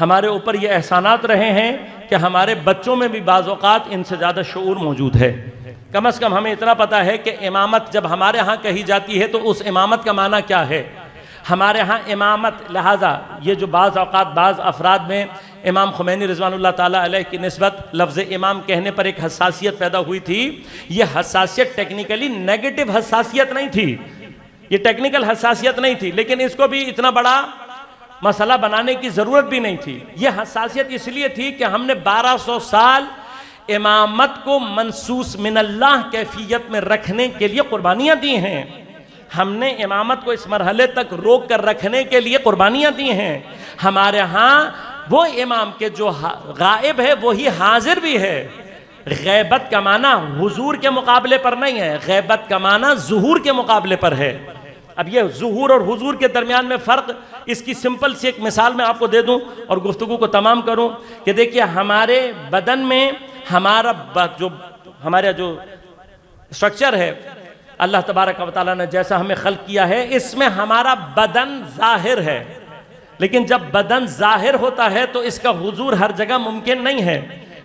ہمارے اوپر یہ احسانات رہے ہیں کہ ہمارے بچوں میں بھی بعض اوقات ان سے زیادہ شعور موجود ہے۔ کم از کم ہمیں اتنا پتہ ہے کہ امامت جب ہمارے ہاں کہی جاتی ہے تو اس امامت کا معنی کیا ہے۔ ہمارے ہاں امامت، لہٰذا یہ جو بعض اوقات بعض افراد میں امام خمینی رضوان اللہ تعالیٰ علیہ کی نسبت لفظ امام کہنے پر ایک حساسیت پیدا ہوئی تھی، یہ حساسیت ٹیکنیکلی نیگیٹو حساسیت نہیں تھی، یہ ٹیکنیکل حساسیت نہیں تھی، لیکن اس کو بھی اتنا بڑا مسئلہ بنانے کی ضرورت بھی نہیں تھی۔ یہ حساسیت اس لیے تھی کہ ہم نے 1200 سال امامت کو منصوص من اللہ کیفیت میں رکھنے کے لیے قربانیاں دی ہیں، ہم نے امامت کو اس مرحلے تک روک کر رکھنے کے لیے قربانیاں دی ہیں۔ ہمارے ہاں وہ امام کے جو غائب ہے وہی حاضر بھی ہے۔ غیبت کا معنی حضور کے مقابلے پر نہیں ہے، غیبت کا معنی ظہور کے مقابلے پر ہے۔ اب یہ ظہور اور حضور کے درمیان میں فرق، اس کی سمپل سی ایک مثال میں آپ کو دے دوں اور گفتگو کو تمام کروں کہ دیکھیے ہمارے بدن میں ہمارا جو اسٹرکچر ہے، اللہ تبارک و تعالیٰ نے جیسا ہمیں خلق کیا ہے، اس میں ہمارا بدن ظاہر ہے، لیکن جب بدن ظاہر ہوتا ہے تو اس کا حضور ہر جگہ ممکن نہیں ہے۔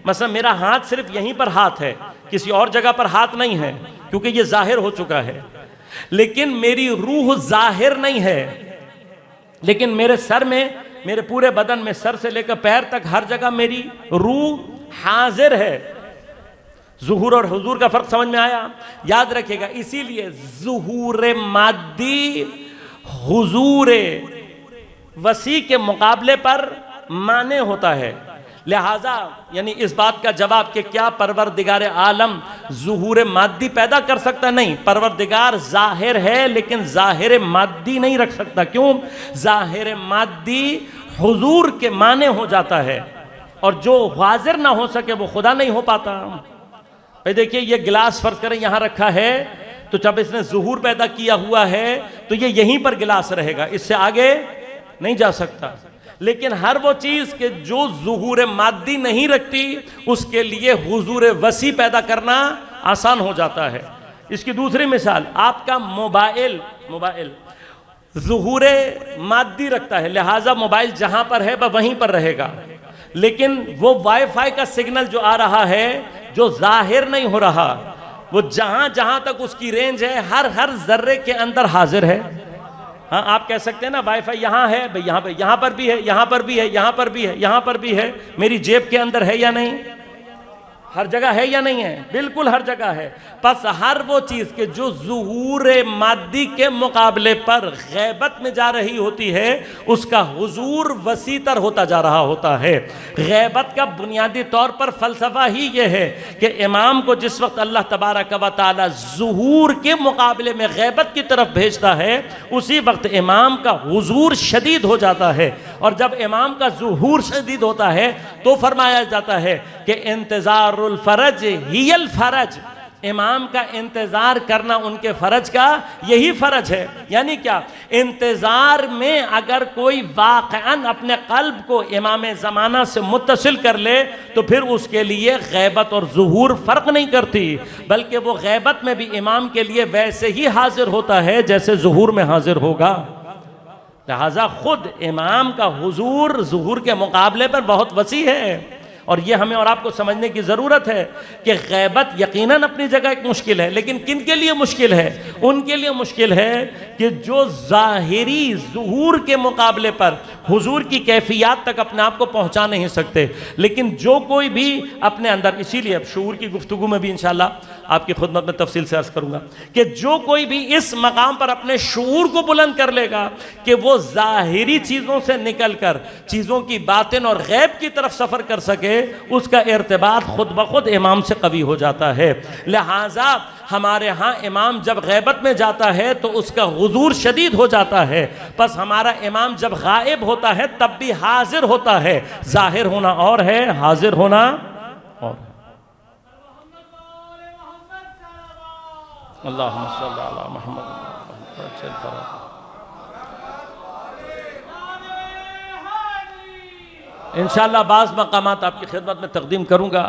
مثلا میرا ہاتھ صرف یہیں پر ہاتھ ہے، کسی اور جگہ پر ہاتھ نہیں ہے کیونکہ یہ ظاہر ہو چکا ہے، لیکن میری روح ظاہر نہیں ہے، لیکن میرے سر میں، میرے پورے بدن میں سر سے لے کر پیر تک ہر جگہ میری روح حاضر ہے۔ ظہور اور حضور کا فرق سمجھ میں آیا؟ یاد رکھیے گا، اسی لیے ظہور مادی حضور وسیع کے مقابلے پر مانے ہوتا ہے۔ لہٰذا یعنی اس بات کا جواب کہ کیا پروردگار عالم ظہور مادی پیدا کر سکتا؟ نہیں، پروردگار ظاہر ہے لیکن ظاہر مادی نہیں رکھ سکتا۔ کیوں؟ ظاہر مادی حضور کے معنی ہو جاتا ہے، اور جو حاضر نہ ہو سکے وہ خدا نہیں ہو پاتا۔ بھئی دیکھیے یہ گلاس فرض کریں یہاں رکھا ہے، تو جب اس نے ظہور پیدا کیا ہوا ہے تو یہ یہیں پر گلاس رہے گا، اس سے آگے نہیں جا سکتا۔ لیکن ہر وہ چیز کہ جو ظہور مادی نہیں رکھتی اس کے لیے حضور وسیع پیدا کرنا آسان ہو جاتا ہے۔ اس کی دوسری مثال، آپ کا موبائل ظہور مادی رکھتا ہے، لہٰذا موبائل جہاں پر ہے وہ وہیں پر رہے گا، لیکن وہ وائی فائی کا سگنل جو آ رہا ہے جو ظاہر نہیں ہو رہا، وہ جہاں جہاں تک اس کی رینج ہے ہر ذرے کے اندر حاضر ہے. ہاں آپ کہہ سکتے ہیں نا وائی فائی یہاں ہے بھئی، یہاں پر بھی ہے، یہاں پر بھی ہے، یہاں پر بھی ہے، یہاں پر بھی ہے. میری جیب کے اندر ہے یا نہیں؟ ہر جگہ ہے یا نہیں ہے؟ بالکل ہر جگہ ہے. پس ہر وہ چیز کہ جو ظہور مادی کے مقابلے پر غیبت میں جا رہی ہوتی ہے، اس کا حضور وسیع تر ہوتا جا رہا ہوتا ہے. غیبت کا بنیادی طور پر فلسفہ ہی یہ ہے کہ امام کو جس وقت اللہ تبارک و تعالی ظہور کے مقابلے میں غیبت کی طرف بھیجتا ہے، اسی وقت امام کا حضور شدید ہو جاتا ہے. اور جب امام کا ظہور شدید ہوتا ہے تو فرمایا جاتا ہے کہ انتظار الفرج ہی الفرج، امام کا انتظار کرنا ان کے فرج کا یہی فرج ہے. یعنی کیا؟ انتظار میں اگر کوئی واقعاً اپنے قلب کو امام زمانہ سے متصل کر لے تو پھر اس کے لیے غیبت اور ظہور فرق نہیں کرتی، بلکہ وہ غیبت میں بھی امام کے لیے ویسے ہی حاضر ہوتا ہے جیسے ظہور میں حاضر ہوگا. لہذا خود امام کا حضور ظہور کے مقابلے پر بہت وسیع ہے. اور یہ ہمیں اور آپ کو سمجھنے کی ضرورت ہے کہ غیبت یقیناً اپنی جگہ ایک مشکل ہے، لیکن کن کے لیے مشکل ہے؟ ان کے لیے مشکل ہے کہ جو ظاہری ظہور کے مقابلے پر حضور کی کیفیات تک اپنے آپ کو پہنچا نہیں سکتے. لیکن جو کوئی بھی اپنے اندر، اسی لیے اب شعور کی گفتگو میں بھی انشاءاللہ آپ کی خدمت میں تفصیل سے عرض کروں گا کہ جو کوئی بھی اس مقام پر اپنے شعور کو بلند کر لے گا کہ وہ ظاہری چیزوں سے نکل کر چیزوں کی باطن اور غیب کی طرف سفر کر سکے، اس کا ارتباط خود بخود امام سے قوی ہو جاتا ہے. لہٰذا ہمارے ہاں امام جب غیبت میں جاتا ہے تو اس کا حضور شدید ہو جاتا ہے. پس ہمارا امام جب غائب ہوتا ہے تب بھی حاضر ہوتا ہے. ظاہر ہونا اور ہے، حاضر ہونا اور ہے. اللہم صلی علی محمد. انشاءاللہ بعض مقامات آپ کی خدمت میں تقدیم کروں گا،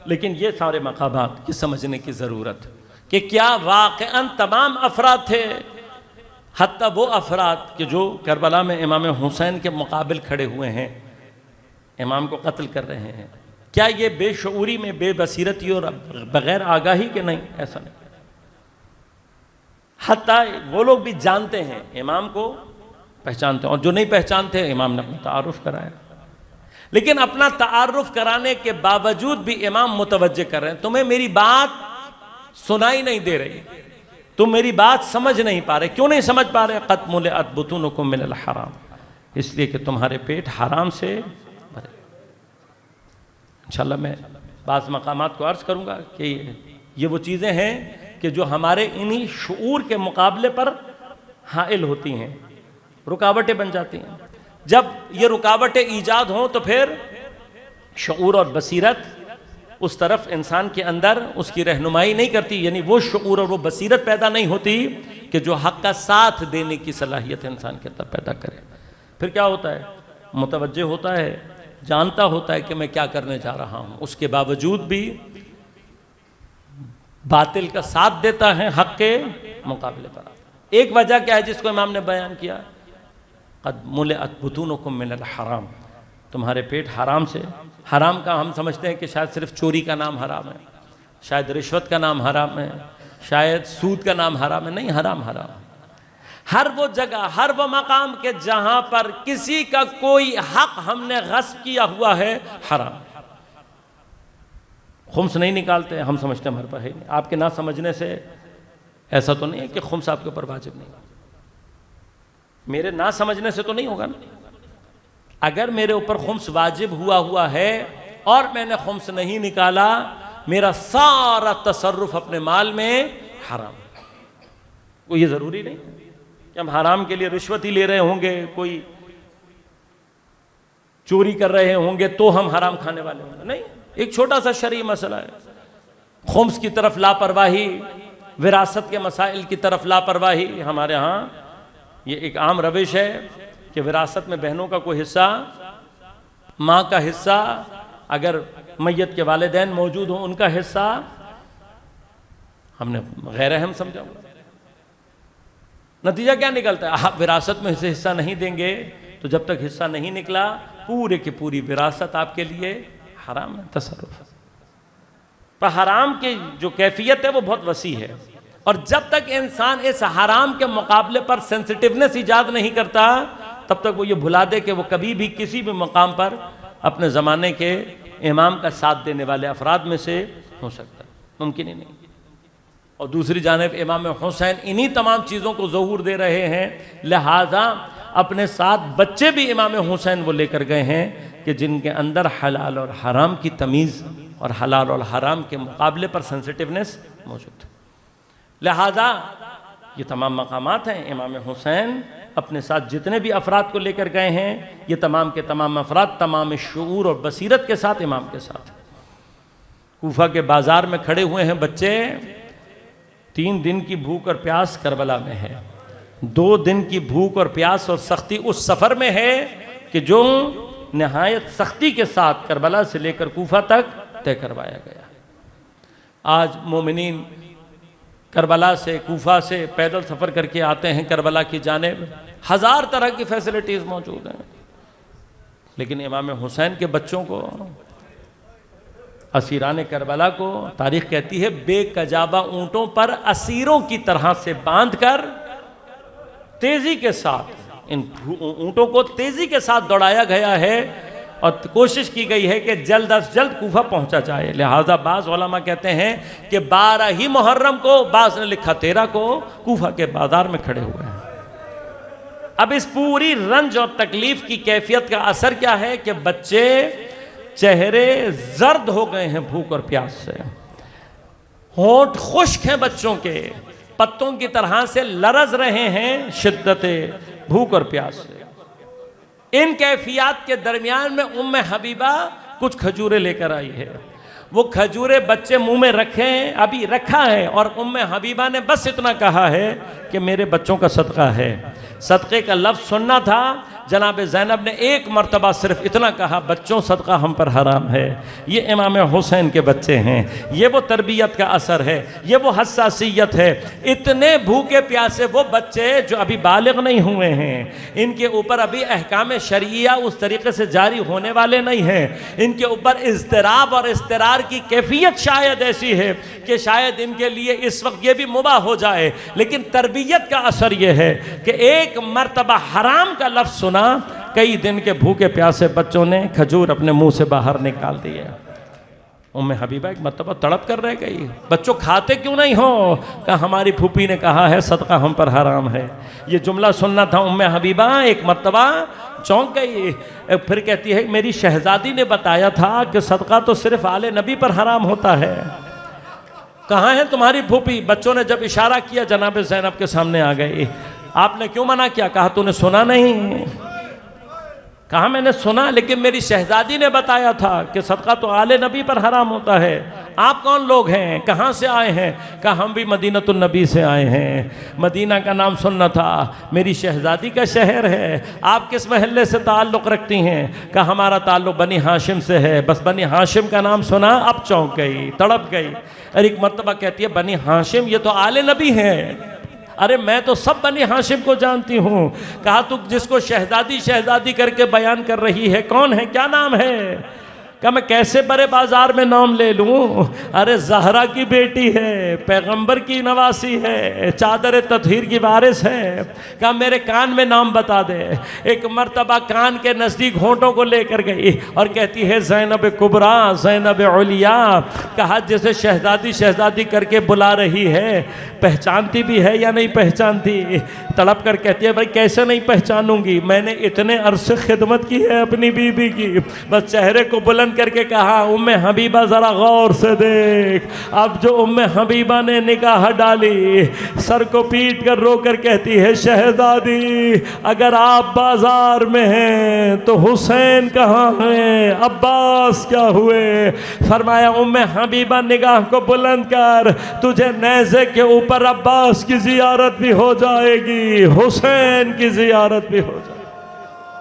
لیکن یہ سارے مقامات یہ سمجھنے کی ضرورت کہ کیا واقعاً تمام افراد تھے، حتیٰ وہ افراد کہ جو کربلا میں امام حسین کے مقابل کھڑے ہوئے ہیں، امام کو قتل کر رہے ہیں، کیا یہ بے شعوری میں بے بصیرتی اور بغیر آگاہی کے؟ نہیں، ایسا نہیں. حتیٰ وہ لوگ بھی جانتے ہیں، امام کو پہچانتے ہیں، اور جو نہیں پہچانتے امام نے اپنا تعارف کرایا. لیکن اپنا تعارف کرانے کے باوجود بھی امام متوجہ کر رہے ہیں، تمہیں میری بات سنائی نہیں دے رہی، تم میری بات سمجھ نہیں پا رہے. کیوں نہیں سمجھ پا رہے؟ قد ملئت بطونکم من الحرام، اس لیے کہ تمہارے پیٹ حرام سے بھرے. انشاءاللہ میں بعض مقامات کو عرض کروں گا کہ یہ وہ چیزیں ہیں کہ جو ہمارے انہی شعور کے مقابلے پر حائل ہوتی ہیں، رکاوٹیں بن جاتی ہیں. جب یہ رکاوٹیں ایجاد ہوں تو پھر شعور اور بصیرت اس طرف انسان کے اندر اس کی رہنمائی نہیں کرتی، یعنی وہ شعور اور وہ بصیرت پیدا نہیں ہوتی کہ جو حق کا ساتھ دینے کی صلاحیت انسان کے اندر پیدا کرے. پھر کیا ہوتا ہے؟ متوجہ ہوتا ہے، جانتا ہوتا ہے کہ میں کیا کرنے جا رہا ہوں، اس کے باوجود بھی باطل کا ساتھ دیتا ہے حق کے مقابلے پر. ایک وجہ کیا ہے جس کو امام نے بیان کیا؟ قد ملئت بطونکم من الحرام، تمہارے پیٹ حرام سے. حرام کا ہم سمجھتے ہیں کہ شاید صرف چوری کا نام حرام ہے، شاید رشوت کا نام حرام ہے، شاید سود کا نام حرام ہے. نہیں، حرام حرام. ہر وہ جگہ، ہر وہ مقام کے جہاں پر کسی کا کوئی حق ہم نے غصب کیا ہوا ہے، حرام. خمس نہیں نکالتے، ہم سمجھتے ہیں ہمارے پاس ہے نہیں. آپ کے نہ سمجھنے سے ایسا تو نہیں ہے کہ خمس آپ کے اوپر واجب نہیں. میرے نہ سمجھنے سے تو نہیں ہوگا نا. اگر میرے اوپر خمس واجب ہوا ہے اور میں نے خمس نہیں نکالا، میرا سارا تصرف اپنے مال میں حرام. وہ یہ ضروری نہیں کہ ہم حرام کے لیے رشوت ہی لے رہے ہوں گے، کوئی چوری کر رہے ہوں گے تو ہم حرام کھانے والے ہوں گے. نہیں، ایک چھوٹا سا شرعی مسئلہ ہے. خمس کی طرف لاپرواہی، وراثت کے مسائل کی طرف لاپرواہی. ہمارے ہاں یہ ایک عام روش ہے کہ وراثت میں بہنوں کا کوئی حصہ، ماں کا حصہ، اگر میت کے والدین موجود ہوں ان کا حصہ ہم نے غیر اہم سمجھا. نتیجہ کیا نکلتا ہے؟ آپ وراثت میں حصہ نہیں دیں گے تو جب تک حصہ نہیں نکلا پورے کی پوری وراثت آپ کے لیے حرام ہے، تصرف۔ پر حرام کی جو کیفیت ہے وہ بہت وسیع ہے، اور جب تک انسان اس حرام کے مقابلے پر سینسٹیونیس ایجاد نہیں کرتا تب تک وہ یہ بھلا دے کہ وہ کبھی بھی کسی بھی مقام پر اپنے زمانے کے امام کا ساتھ دینے والے افراد میں سے ہو سکتا ہے، ممکن ہی نہیں۔ اور دوسری جانب امام حسین انہی تمام چیزوں کو ظہور دے رہے ہیں، لہذا اپنے ساتھ بچے بھی امام حسین وہ لے کر گئے ہیں کہ جن کے اندر حلال اور حرام کی تمیز اور حلال اور حرام کے مقابلے پر سینسٹیونیس موجود ہے۔ لہذا یہ تمام مقامات ہیں، امام حسین اپنے ساتھ جتنے بھی افراد کو لے کر گئے ہیں، یہ تمام کے تمام افراد تمام شعور اور بصیرت کے ساتھ امام کے ساتھ۔ کوفہ کے بازار میں کھڑے ہوئے ہیں بچے، 3 دن کی بھوک اور پیاس کربلا میں ہے، 2 دن کی بھوک اور پیاس اور سختی اس سفر میں ہے کہ جو نہایت سختی کے ساتھ کربلا سے لے کر کوفہ تک طے کروایا گیا۔ آج مومنین کربلا سے کوفہ سے پیدل سفر کر کے آتے ہیں کربلا کی جانب، 1000 طرح کی فیسلٹیز موجود ہیں، لیکن امام حسین کے بچوں کو، اسیران کربلا کو تاریخ کہتی ہے بے کجابہ اونٹوں پر اسیروں کی طرح سے باندھ کر تیزی کے ساتھ، ان اونٹوں کو تیزی کے ساتھ دوڑایا گیا ہے اور کوشش کی گئی ہے کہ جلد از جلد کوفہ پہنچا جائے۔ لہٰذا بعض علماء کہتے ہیں کہ 12 ہی محرم کو، بعض نے لکھا 13 کو، کوفہ کے بازار میں کھڑے ہوئے ہیں۔ اب اس پوری رنج اور تکلیف کی کیفیت کا اثر کیا ہے کہ بچے چہرے زرد ہو گئے ہیں بھوک اور پیاس سے، ہونٹ خشک ہیں بچوں کے، پتوں کی طرح سے لرز رہے ہیں شدت بھوک اور پیاس سے۔ ان کیفیات کے درمیان میں ام حبیبہ کچھ کھجوریں لے کر آئی ہے، وہ کھجوریں بچے منہ میں رکھیں، ابھی رکھا ہے، اور ام حبیبہ نے بس اتنا کہا ہے کہ میرے بچوں کا صدقہ ہے۔ صدقے کا لفظ سننا تھا، جناب زینب نے ایک مرتبہ صرف اتنا کہا، بچوں صدقہ ہم پر حرام ہے۔ یہ امام حسین کے بچے ہیں، یہ وہ تربیت کا اثر ہے، یہ وہ حساسیت ہے۔ اتنے بھوکے پیاسے وہ بچے جو ابھی بالغ نہیں ہوئے ہیں، ان کے اوپر ابھی احکام شرعیہ اس طریقے سے جاری ہونے والے نہیں ہیں، ان کے اوپر اضطراب اور اضطرار کی کیفیت شاید ایسی ہے کہ شاید ان کے لیے اس وقت یہ بھی مباح ہو جائے، لیکن تربیت کا اثر یہ ہے کہ ایک مرتبہ حرام کا لفظ سنا، کئی دن کے بھوکے پیاسے بچوں نے کھجور اپنے منہ سے باہر نکال دیے۔ ام حبیبہ ایک مرتبہ تڑپ کر رہ گئی، بچوں کھاتے کیوں نہیں ہو؟ کہا ہماری پھوپھی نے کہا ہے صدقہ ہم پر حرام ہے۔ یہ جملہ سننا تھا ام حبیبہ ایک مرتبہ چونک گئی، پھر کہتی ہے میری شہزادی نے بتایا تھا کہ صدقہ تو صرف آل نبی پر حرام ہوتا ہے۔ کہاں ہے تمہاری پھوپھی؟ بچوں نے جب اشارہ کیا جناب زینب کے سامنے آ گئی۔ آپ نے کیوں منع کیا؟ کہا تو نے سنا نہیں؟ کہا میں نے سنا، لیکن میری شہزادی نے بتایا تھا کہ صدقہ تو آل نبی پر حرام ہوتا ہے۔ آپ کون لوگ ہیں؟ کہاں سے آئے ہیں؟ کہا ہم بھی مدینۃ النبی سے آئے ہیں، مدینہ کا نام سننا تھا، میری شہزادی کا شہر ہے۔ آپ کس محلے سے تعلق رکھتی ہیں؟ کہا ہمارا تعلق بنی ہاشم سے ہے۔ بس بنی ہاشم کا نام سنا اب چونک گئی، تڑپ گئی۔ اور ایک مرتبہ کہتی ہے بنی ہاشم یہ تو آل نبی ہے۔ ارے میں تو سب بنی ہاشم کو جانتی ہوں۔ کہا تو جس کو شہزادی شہزادی کر کے بیان کر رہی ہے کون ہے؟ کیا نام ہے؟ کہا میں کیسے برے بازار میں نام لے لوں؟ ارے زہرا کی بیٹی ہے، پیغمبر کی نواسی ہے، چادر تطہیر کی وارث ہے۔ کہا میرے کان میں نام بتا دے۔ ایک مرتبہ کان کے نزدیک ہونٹوں کو لے کر گئی اور کہتی ہے زینب کبریٰ، زینب علیا۔ کہا جسے شہزادی شہزادی کر کے بلا رہی ہے پہچانتی بھی ہے یا نہیں پہچانتی؟ تڑپ کر کہتی ہے بھائی کیسے نہیں پہچانوں گی، میں نے اتنے عرصے خدمت کی ہے اپنی بیوی کی۔ بس چہرے کو بلند کر کے کہا ام حبیبہ ذرا غور سے دیکھ۔ اب جو ام حبیبہ نے نگاہ ڈالی، سر کو پیٹ کر رو کر کہتی ہے شہزادی اگر آپ بازار میں ہیں تو حسین کہاں ہیں؟ عباس کیا ہوئے؟ فرمایا ام حبیبہ نگاہ کو بلند کر، تجھے نیزے کے اوپر عباس کی زیارت بھی ہو جائے گی، حسین کی زیارت بھی ہو جائے گی۔